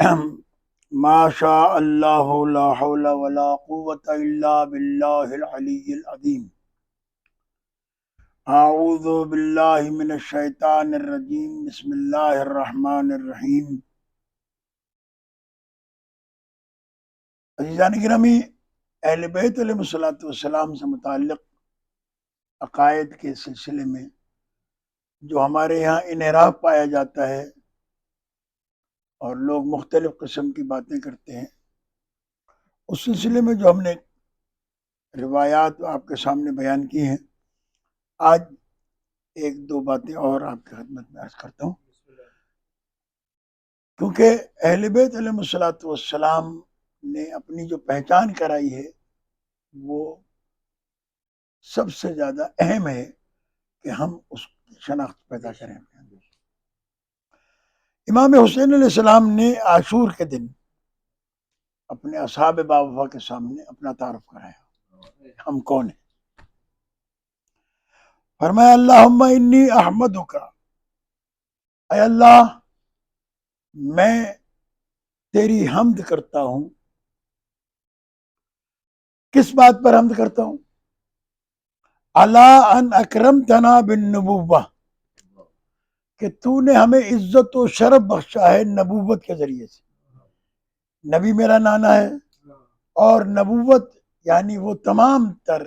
ما شاء اللہ لا حول ولا قوة الا باللہ العلی العظیم۔ اعوذ باللہ من الشیطان الرجیم، بسم اللہ الرحمن الرحیم۔ عزیزان گرامی، اہل بیت علیہ الصلوۃ والسلام سے متعلق عقائد کے سلسلے میں جو ہمارے یہاں انحراف پایا جاتا ہے اور لوگ مختلف قسم کی باتیں کرتے ہیں، اس سلسلے میں جو ہم نے روایات آپ کے سامنے بیان کی ہیں، آج ایک دو باتیں اور آپ کی خدمت میں عرض کرتا ہوں، کیونکہ اہل بیت علیہ الصلوۃ والسلام نے اپنی جو پہچان کرائی ہے وہ سب سے زیادہ اہم ہے کہ ہم اس کی شناخت پیدا کریں۔ امام حسین علیہ السلام نے عاشور کے دن اپنے اصحاب باوفا کے سامنے اپنا تعارف کرایا، ہم کون ہیں۔ فرمایا اللہم انی احمدک، اے اللہ میں تیری حمد کرتا ہوں۔ کس بات پر حمد کرتا ہوں؟ علی ان اکرمتنا بالنبوہ، کہ تو نے ہمیں عزت و شرف بخشا ہے نبوت کے ذریعے سے۔ نبی میرا نانا ہے، اور نبوت یعنی وہ تمام تر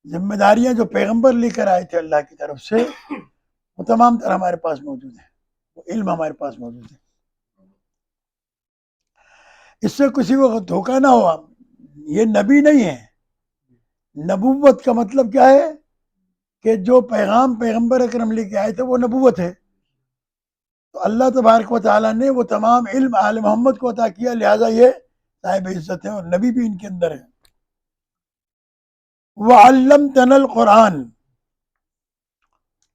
ذمہ داریاں جو پیغمبر لے کر آئے تھے اللہ کی طرف سے، وہ تمام تر ہمارے پاس موجود ہیں، وہ علم ہمارے پاس موجود ہے۔ اس سے کسی کو دھوکہ نہ ہوا، یہ نبی نہیں ہے۔ نبوت کا مطلب کیا ہے کہ جو پیغام پیغمبر اکرم لے کے آئے تھے وہ نبوت ہے۔ تو اللہ تبارک و تعالیٰ نے وہ تمام علم آل محمد کو عطا کیا، لہٰذا یہ صاحب عزت ہے اور نبی بھی ان کے اندر ہے۔ وَعَلَّمْتَنَا الْقُرْآنَ،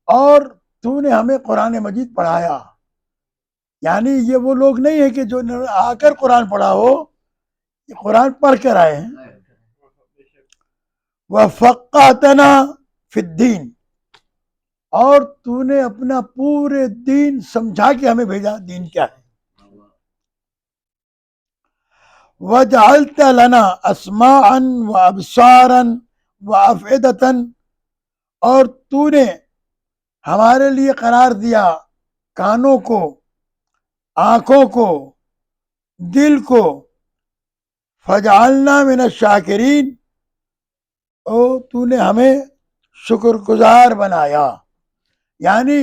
اور تو نے ہمیں قرآن مجید پڑھایا۔ یعنی یہ وہ لوگ نہیں ہیں کہ جو آ کر قرآن پڑھا ہو، یہ قرآن پڑھ کر آئے ہیں۔ وَفَقَّهْتَنَا فِي الدِّينِ، اور تو نے اپنا پورے دین سمجھا کے ہمیں بھیجا، دین کیا ہے۔ وَجَعَلْتَ لَنَا أَسْمَاعًا وَأَبْصَارًا وَأَفْئِدَةً، اور تو نے ہمارے لیے قرار دیا کانوں کو، آنکھوں کو، دل کو۔ فَجَعَلْنَا مِنَ الشَّاكِرِينَ، اور تو نے ہمیں شکر گزار بنایا۔ یعنی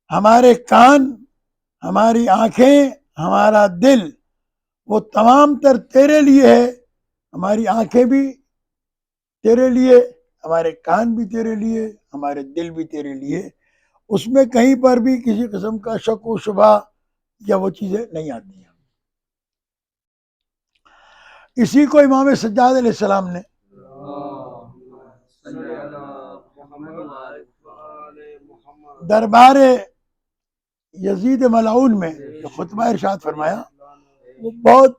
ہمارے کان، ہماری آنکھیں، ہمارا دل، وہ تمام تر تیرے لیے ہے۔ ہماری آنکھیں بھی تیرے لیے، ہمارے کان بھی تیرے لیے، ہمارے دل بھی تیرے لیے۔ اس میں کہیں پر بھی کسی قسم کا شک و شبہ یا وہ چیزیں نہیں آتی ہیں۔ اسی کو امام سجاد علیہ السلام نے دربار یزید ملعون میں جو خطبہ ارشاد فرمایا، وہ بہت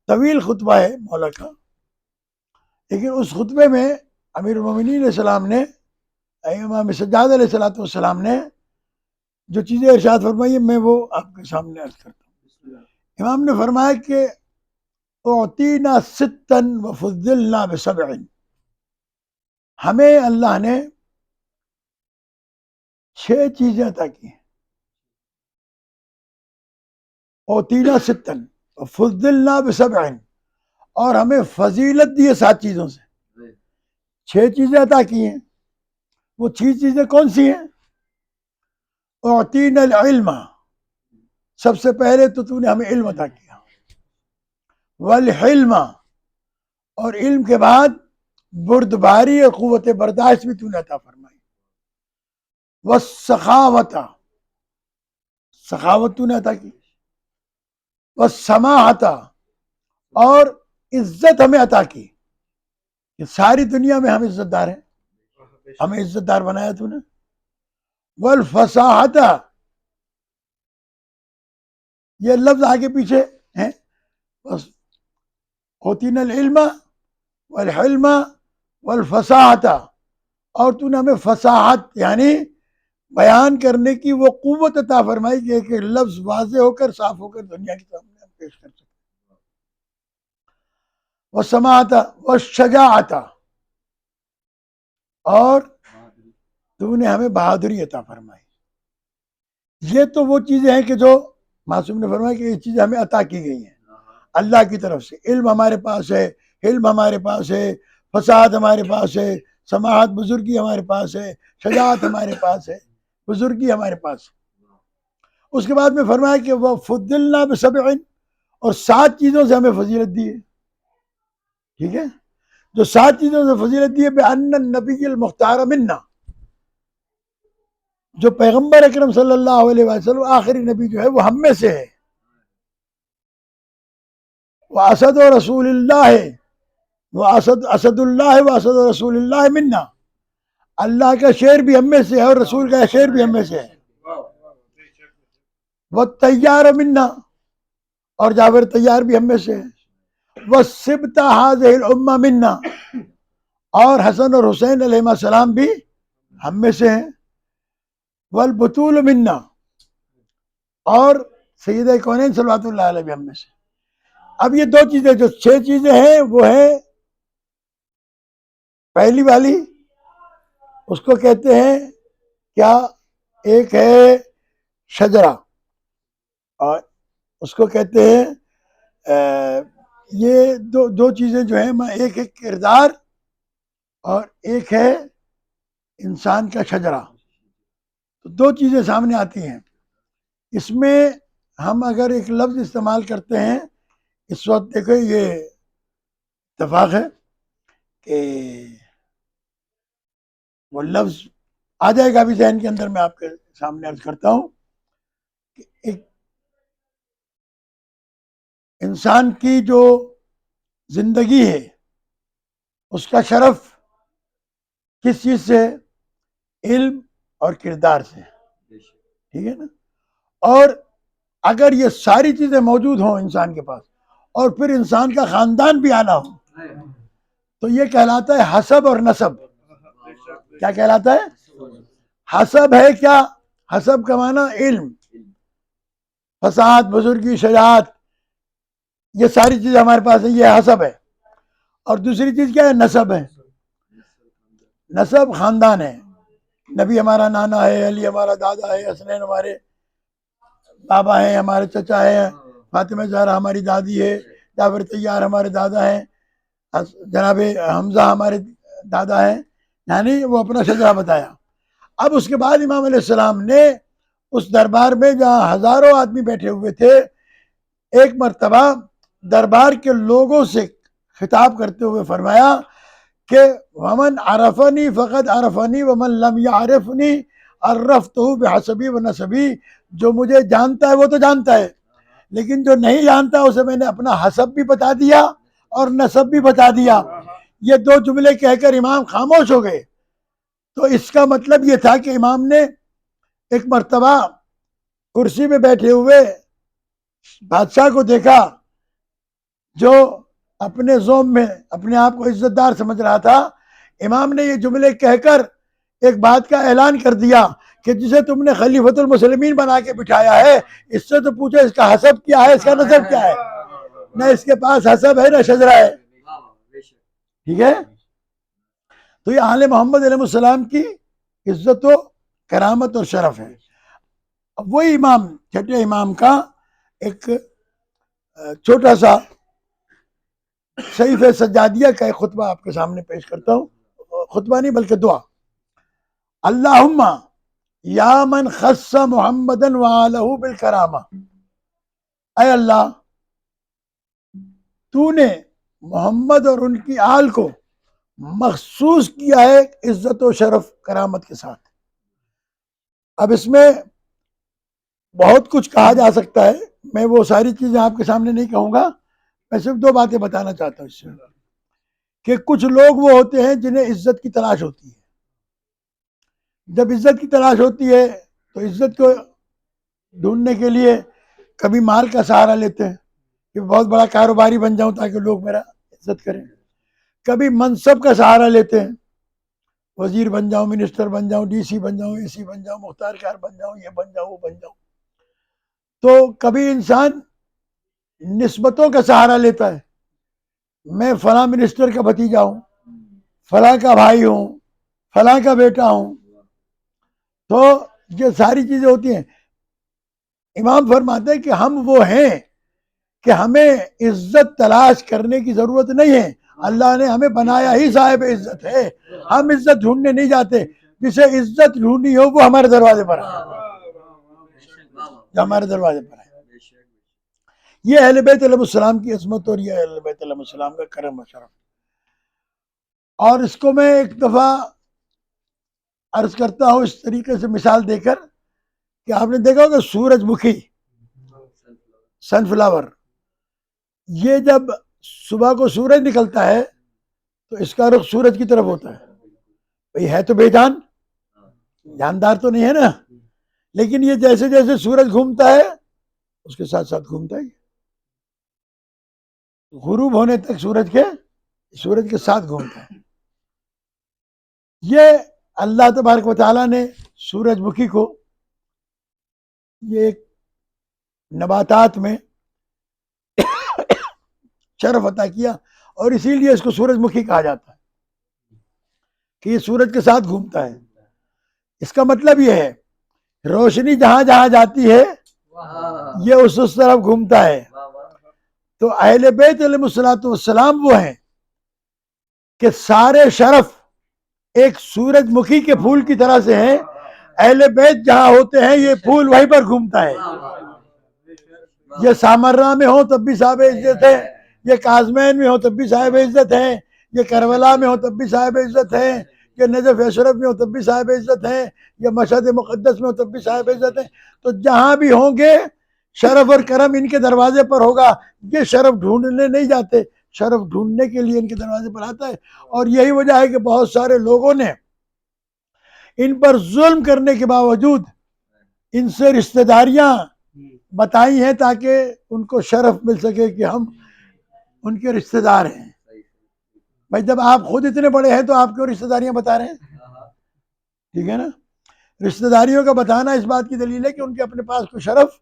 طویل خطبہ ہے مولا کا، لیکن اس خطبے میں امیر المومنین علیہ السلام نے، امام سجاد علیہ السلام نے جو چیزیں ارشاد فرمائی ہیں، میں وہ آپ کے سامنے عرض کرتا ہوں۔ امام نے فرمایا کہ اعطینا ستا وفضلنا بسبع، ہمیں اللہ نے 6 چیزیں عطا کی ہیں۔ اعطینا ستا وفضلنا بسبع، اور ہمیں فضیلت دی ہے 7 چیزوں سے۔ 6 چیزیں عطا کی ہیں، وہ 6 چیزیں کون سی ہیں؟ اعطینا العلم، سب سے پہلے تو نے ہمیں علم عطا کیا۔ والحلم، اور علم کے بعد بردباری اور قوت برداشت بھی تو نے عطا فرمائی۔ والسخاوت، سخاوت تو نے عطا کی۔ والسماحت، اور عزت ہمیں عطا کی، کہ ساری دنیا میں ہم عزت دار ہیں، ہمیں عزت دار بنایا تو نے۔ والفصاحت، یہ لفظ آگے پیچھے ہیں، بس اعطینا العلم والحلم والفصاحت، اور تو نے ہمیں فصاحت یعنی بیان کرنے کی وہ قوت عطا فرمائی کہ ایک لفظ واضح ہو کر، صاف ہو کر دنیا کے سامنے ہم پیش والسماعت والشجاعت، اور تو نے ہمیں بہادری عطا فرمائی. یہ تو وہ چیزیں ہیں کہ جو معصوم نے فرمایا کہ یہ چیزیں ہمیں عطا کی گئی ہیں اللہ کی طرف سے. علم ہمارے پاس ہے، علم ہمارے پاس ہے، فصاحت ہمارے پاس ہے، سماحت بزرگی ہمارے پاس ہے، شجاعت ہمارے پاس ہے، بزرگی ہمارے پاس ہے. اس کے بعد میں فرمایا کہ وہ فضلنا بسبع، اور 7 چیزوں سے ہمیں فضیلت دی ہے. ٹھیک ہے، جو 7 چیزوں سے فضیلت دی ہے، بأن النبی المختار منا، جو پیغمبر اکرم صلی اللہ علیہ وسلم آخری نبی جو ہے وہ ہم میں سے ہے. وہ اسد و رسول اللہ ہے، وہ اسد اللہ ہے، وہ اسد و رسول اللہ منا، اللہ کا شیر بھی ہم میں سے ہے اور رسول کا شیر بھی ہم میں سے ہے. وہ طیار منا، اور جابر طیار بھی ہم میں سے ہے. وہ سبت هذه الامہ منا، اور حسن اور حسین علیہ السلام بھی ہم میں سے ہیں. والبطول منا، اور سید کونین صلوات اللہ علیہ بھی ہم میں سے. اب یہ 2 چیزیں، جو 6 چیزیں ہیں وہ ہیں، پہلی والی اس کو کہتے ہیں کیا، ایک ہے شجرہ، اور اس کو کہتے ہیں یہ دو چیزیں جو ہیں، ایک ہے کردار اور ایک ہے انسان کا شجرہ. تو 2 چیزیں سامنے آتی ہیں. اس میں ہم اگر ایک لفظ استعمال کرتے ہیں اس وقت، دیکھو یہ اتفاق ہے کہ وہ لفظ آ جائے گا ابھی ذہن کے اندر، میں آپ کے سامنے عرض کرتا ہوں کہ ایک انسان کی جو زندگی ہے اس کا شرف کس چیز سے؟ علم اور کردار سے. ٹھیک ہے نا؟ اور اگر یہ ساری چیزیں موجود ہوں انسان کے پاس، اور پھر انسان کا خاندان بھی اعلیٰ ہو، تو یہ کہلاتا ہے حسب اور نسب. کیا کہلاتا ہے؟ حسب ہے کیا؟ حسب کا معنی علم، فصاحت، بزرگی، شجاعت، یہ ساری چیزیں ہمارے پاس ہیں، یہ حسب ہے. اور دوسری چیز کیا ہے؟ نسب ہے. نسب خاندان ہے. نبی ہمارا نانا ہے، علی ہمارا دادا ہے، حسنین ہمارے بابا ہیں، ہمارے چچا ہیں، فاطمہ زہرا ہماری دادی ہے، جعفر طیار ہمارے دادا ہیں، جناب حمزہ ہمارے دادا ہیں. یعنی وہ اپنا شجرہ بتایا. اب اس کے بعد امام علیہ السلام نے اس دربار میں جہاں ہزاروں آدمی بیٹھے ہوئے تھے، ایک مرتبہ دربار کے لوگوں سے خطاب کرتے ہوئے فرمایا کہ ومن عرفنی فقد عرفنی ومن لم یعرفنی عرفتہ بحسبی و نسبی. جو مجھے جانتا ہے وہ تو جانتا ہے، لیکن جو نہیں جانتا اسے میں نے اپنا حسب بھی بتا دیا اور نسب بھی بتا دیا. یہ 2 جملے کہہ کر امام خاموش ہو گئے. تو اس کا مطلب یہ تھا کہ امام نے ایک مرتبہ کرسی پہ بیٹھے ہوئے بادشاہ کو دیکھا جو اپنے زوم میں اپنے آپ کو عزت دار سمجھ رہا تھا. امام نے یہ جملے کہہ کر ایک بات کا اعلان کر دیا کہ جسے تم نے خلیفۃ المسلمین بنا کے بٹھایا ہے، اس سے تو پوچھو اس کا حسب کیا ہے، اس کا نسب کیا ہے. نہ اس کے پاس حسب ہے نہ شجرہ ہے. ٹھیک ہے؟ تو یہ آل محمد علیہ السلام کی عزت و کرامت اور شرف ہے. اب وہی امام، چھٹے امام کا ایک چھوٹا سا صحیفہ سجادیہ کا ایک خطبہ آپ کے سامنے پیش کرتا ہوں. خطبہ نہیں بلکہ دعا. اللہم یا من خص محمدن وآلہ بالکرامہ، اے اللہ تو نے محمد اور ان کی آل کو مخصوص کیا ہے عزت و شرف کرامت کے ساتھ. اب اس میں بہت کچھ کہا جا سکتا ہے، میں وہ ساری چیزیں آپ کے سامنے نہیں کہوں گا. میں صرف 2 باتیں بتانا چاہتا ہوں اس سے، کہ کچھ لوگ وہ ہوتے ہیں جنہیں عزت کی تلاش ہوتی ہے. جب عزت کی تلاش ہوتی ہے تو عزت کو ڈھونڈنے کے لیے کبھی مال کا سہارا لیتے ہیں کہ بہت بڑا کاروباری بن جاؤں تاکہ لوگ میرا عزت کریں. کبھی منصب کا سہارا لیتے ہیں، وزیر بن جاؤں، منسٹر بن جاؤں، ڈی سی بن جاؤں، اے سی بن جاؤں، مختار کار بن جاؤں، یہ بن جاؤں، وہ بن جاؤں. تو کبھی انسان نسبتوں کا سہارا لیتا ہے. میں فلاں منسٹر کا بھتیجا ہوں، فلاں کا بھائی ہوں، فلاں کا بیٹا ہوں، تو یہ ساری چیزیں ہوتی ہیں. امام فرماتے ہیں کہ ہم وہ ہیں کہ ہمیں عزت تلاش کرنے کی ضرورت نہیں ہے، اللہ نے ہمیں بنایا ہی صاحب عزت ہے. ہم عزت ڈھونڈنے نہیں جاتے، جسے عزت ڈھونڈنی ہو وہ ہمارے دروازے پر ہے، جو ہمارے دروازے پر ہے. یہ اہل بیت علیہ السلام کی عظمت اور یہ اہل بیت علیہ السلام کا کرم و شرف. اور اس کو میں ایک دفعہ عرض کرتا ہوں اس طریقے سے مثال دے کر کہ آپ نے دیکھا ہوگا سورج مکھی، سن فلاور، یہ جب صبح کو سورج نکلتا ہے تو اس کا رخ سورج کی طرف ہوتا ہے. بھئی ہے تو بے جان، جاندار تو نہیں ہے نا، لیکن یہ جیسے جیسے سورج گھومتا ہے اس کے ساتھ ساتھ گھومتا ہے، غروب ہونے تک سورج کے ساتھ گھومتا ہے. یہ اللہ تبارک و تعالیٰ نے سورج مکھی کو یہ ایک نباتات میں شرف عطا کیا، اور اسی لیے اس کو سورج مکھی کہا جاتا ہے کہ یہ سورج کے ساتھ گھومتا ہے. اس کا مطلب یہ ہے روشنی جہاں جہاں جاتی ہے یہ اس طرف گھومتا ہے. تو اہل بیت علیہ الصلوۃ والسلام وہ ہیں کہ سارے شرف ایک سورج مکھی کے پھول کی طرح سے ہیں. اہل بیت جہاں ہوتے ہیں یہ پھول وہیں پر گھومتا ہے. یہ سامرہ میں ہو تب بھی صاحب عزت ہے، یہ کاظمین میں ہو تب بھی صاحب عزت ہے، یہ کربلا میں ہو تب بھی صاحب عزت ہے، یہ نجف اشرف میں ہو تب بھی صاحب عزت ہے، یہ مشہد مقدس میں ہو تب بھی صاحب عزت ہے. تو جہاں بھی ہوں گے شرف اور کرم ان کے دروازے پر ہوگا. یہ شرف ڈھونڈنے نہیں جاتے، شرف ڈھونڈنے کے لیے ان کے دروازے پر آتا ہے. اور یہی وجہ ہے کہ بہت سارے لوگوں نے ان پر ظلم کرنے کے باوجود ان سے رشتہ داریاں بتائی ہیں تاکہ ان کو شرف مل سکے کہ ہم ان کے رشتہ دار ہیں. بھائی جب آپ خود اتنے بڑے ہیں تو آپ کیوں رشتہ داریاں بتا رہے ہیں؟ ٹھیک ہے نا. رشتہ داریوں کا بتانا اس بات کی دلیل ہے کہ ان کے اپنے پاس کوئی شرف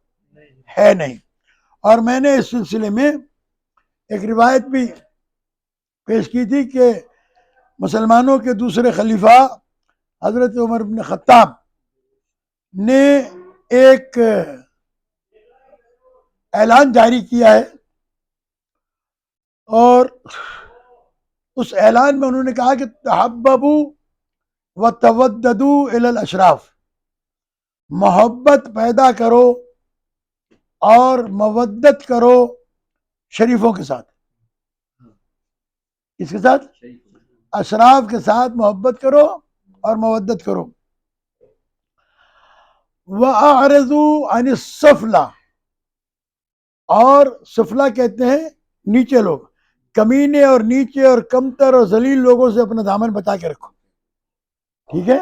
ہے نہیں. اور میں نے اس سلسلے میں ایک روایت بھی پیش کی تھی کہ مسلمانوں کے دوسرے خلیفہ حضرت عمر بن خطاب نے ایک اعلان جاری کیا ہے، اور اس اعلان میں انہوں نے کہا کہ تحببوا وتوددوا الی الاشراف، محبت پیدا کرو اور مودت کرو شریفوں کے ساتھ. اس کے ساتھ اشراف کے ساتھ محبت کرو اور مودت کرو. وَأَعْرِضُوا عَنِ السَّفْلَى، اور سفلا کہتے ہیں نیچے لوگ، کمینے اور نیچے اور کمتر اور ذلیل لوگوں سے اپنا دامن بچا کے رکھو. ٹھیک ہے.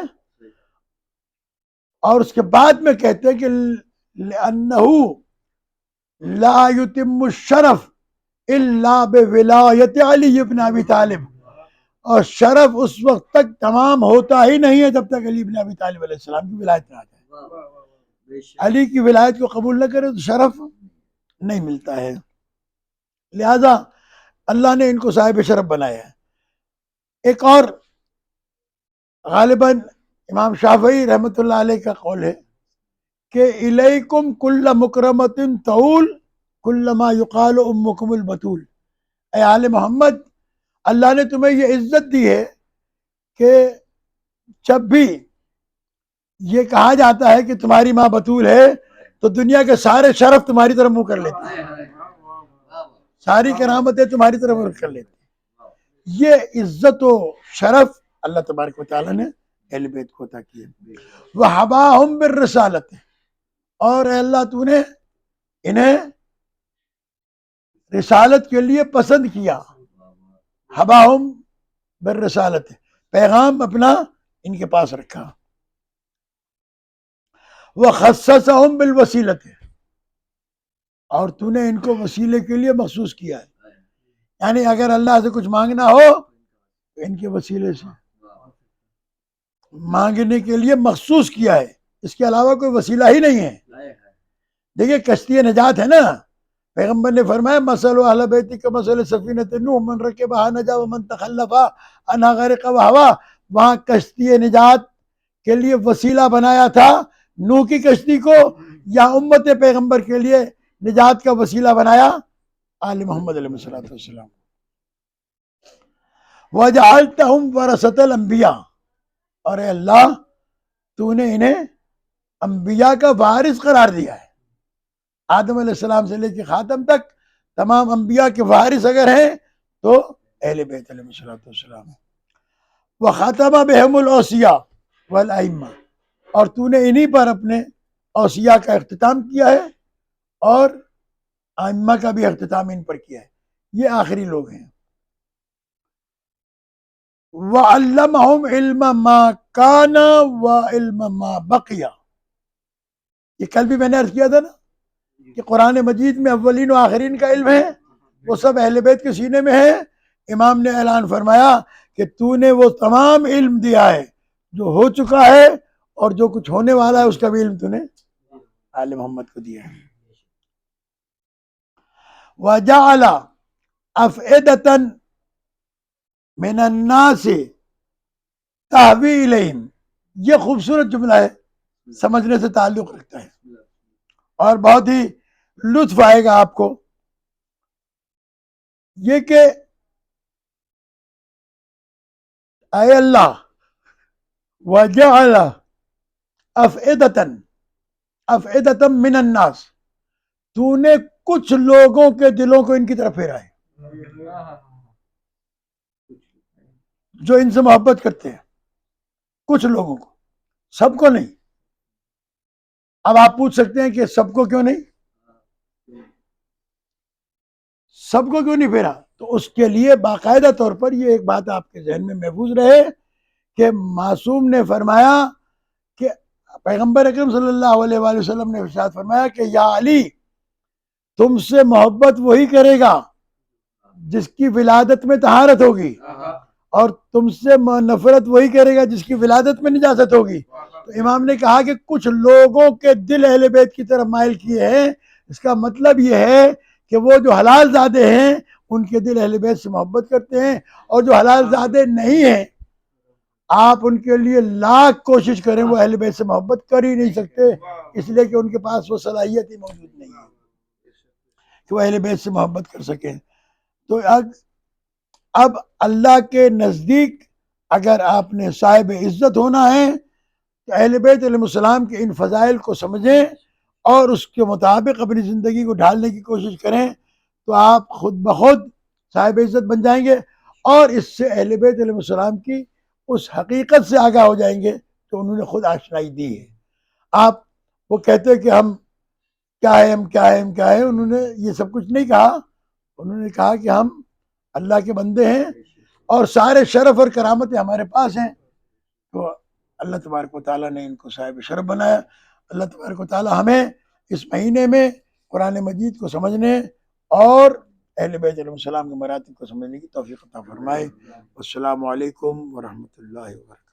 اور اس کے بعد میں کہتے ہیں کہ لِأَنَّهُ لا يتم الشرف الا بولایت علی بن ابی طالب، اور شرف اس وقت تک تمام ہوتا ہی نہیں ہے جب تک علی بن ابی طالب علیہ السلام کی ولایت نہ آ جائے. علی کی ولایت کو قبول نہ کرے تو شرف نہیں ملتا ہے. لہذا اللہ نے ان کو صاحب شرف بنایا ہے. ایک اور غالباً امام شافعی رحمۃ اللہ علیہ کا قول ہے کہ الیکم کل مکرمۃ طول کل ما یقال امکم البتول. اے آل محمد، اللہ نے تمہیں یہ عزت دی ہے کہ جب بھی یہ کہا جاتا ہے کہ تمہاری ماں بتول ہے تو دنیا کے سارے شرف تمہاری طرف منہ کر لیتے ہیں، ساری کرامتیں تمہاری طرف منہ کر لیتے ہیں. یہ عزت و شرف اللہ تبارک و تعالیٰ نے اہل بیت کو عطا کی ہے. وَحَبَاهُمْ بِالرِّسَالَةِ، اور اے اللہ تو نے انہیں رسالت کے لیے پسند کیا. حباہم بالرسالت، پیغام اپنا ان کے پاس رکھا. وخصصہم بالوسیلۃ، اور تو نے ان کو وسیلے کے لیے مخصوص کیا ہے. یعنی اگر اللہ سے کچھ مانگنا ہو تو ان کے وسیلے سے مانگنے کے لیے مخصوص کیا ہے، اس کے علاوہ کوئی وسیلہ ہی نہیں ہے. دیکھیے کشتی نجات ہے نا، پیغمبر نے فرمایا مثل اہل بیتی کا مثل سفینۃ نوح من رکبها نجا ومن تخلف عنها غرق وهوى. وہاں کشتی نجات کے لیے وسیلہ بنایا تھا نوح کی کشتی کو، یا امت پیغمبر کے لیے نجات کا وسیلہ بنایا آل محمد علیہ الصلوۃ والسلام. وجعلتهم ورثۃ الانبیاء، اور اے اللہ تو نے انہیں انبیاء کا وارث قرار دیا ہے. آدم علیہ السلام سے لے کے خاتم تک تمام انبیاء کے وارث اگر ہیں تو اہل بیت علیہ السلام ہیں. وختم بہم الاوصیاء والائمہ، اور تو نے انہی پر اپنے اوصیاء کا اختتام کیا ہے اور ائمہ کا بھی اختتام ان پر کیا ہے. یہ آخری لوگ ہیں. وَعَلَّمَهُمْ عِلْمَ مَا كَانَ وَعِلْمَ مَا بَقِيَ. یہ کل بھی میں نے عرض کیا تھا نا کہ قرآن مجید میں اولین و آخرین کا علم ہے، وہ سب اہل بیت کے سینے میں ہے. امام نے اعلان فرمایا کہ تو نے وہ تمام علم دیا ہے جو ہو چکا ہے اور جو کچھ ہونے والا ہے اس کا بھی علم تو نے آل محمد کو دیا ہے. وَجَعَلَ أَفْئِدَةً من الناس تہوی الیہم. یہ خوبصورت جملہ ہے، سمجھنے سے تعلق رکھتا ہے اور بہت ہی لطف آئے گا آپ کو. یہ کہ اے اللہ وجعل افئدة من الناس، تو نے کچھ لوگوں کے دلوں کو ان کی طرف پھیرا ہے جو ان سے محبت کرتے ہیں. کچھ لوگوں کو، سب کو نہیں. اب آپ پوچھ سکتے ہیں کہ سب کو کیوں نہیں، سب کو کیوں نہیں پھیرا؟ تو اس کے لیے باقاعدہ طور پر یہ ایک بات آپ کے ذہن میں محفوظ رہے کہ معصوم نے فرمایا کہ پیغمبر اکرم صلی اللہ علیہ وآلہ وسلم نے ارشاد فرمایا کہ یا علی، تم سے محبت وہی کرے گا جس کی ولادت میں طہارت ہوگی، اور تم سے نفرت وہی کرے گا جس کی ولادت میں نجاست ہوگی. تو امام نے کہا کہ کچھ لوگوں کے دل اہل بیت کی طرف مائل کیے ہیں. اس کا مطلب یہ ہے کہ وہ جو حلال زادے ہیں ان کے دل اہل بیت سے محبت کرتے ہیں، اور جو حلال زادے نہیں ہیں آپ ان کے لیے لاکھ کوشش کریں وہ اہل بیت سے محبت کر ہی نہیں سکتے، اس لیے کہ ان کے پاس وہ صلاحیت ہی موجود نہیں ہے کہ وہ اہل بیت سے محبت کر سکیں. تو اب اللہ کے نزدیک اگر آپ نے صاحب عزت ہونا ہے تو اہل بیت علیہ السلام کے ان فضائل کو سمجھیں اور اس کے مطابق اپنی زندگی کو ڈھالنے کی کوشش کریں تو آپ خود بخود صاحب عزت بن جائیں گے، اور اس سے اہل بیت علیہ السلام کی اس حقیقت سے آگاہ ہو جائیں گے کہ انہوں نے خود آشنائی دی ہے. آپ وہ کہتے کہ ہم کیا ہے، ہم کیا ہے، ہم کیا ہے، انہوں نے یہ سب کچھ نہیں کہا. انہوں نے کہا کہ ہم اللہ کے بندے ہیں اور سارے شرف اور کرامتیں ہمارے پاس ہیں. تو اللہ تبارک و تعالیٰ نے ان کو صاحب شرف بنایا. اللہ تبارک و تعالیٰ ہمیں اس مہینے میں قرآن مجید کو سمجھنے اور اہل بیت علیہ السلام کے مراتب کو سمجھنے کی توفیق عطا فرمائے. السلام علیکم ورحمۃ اللہ وبرکاتہ.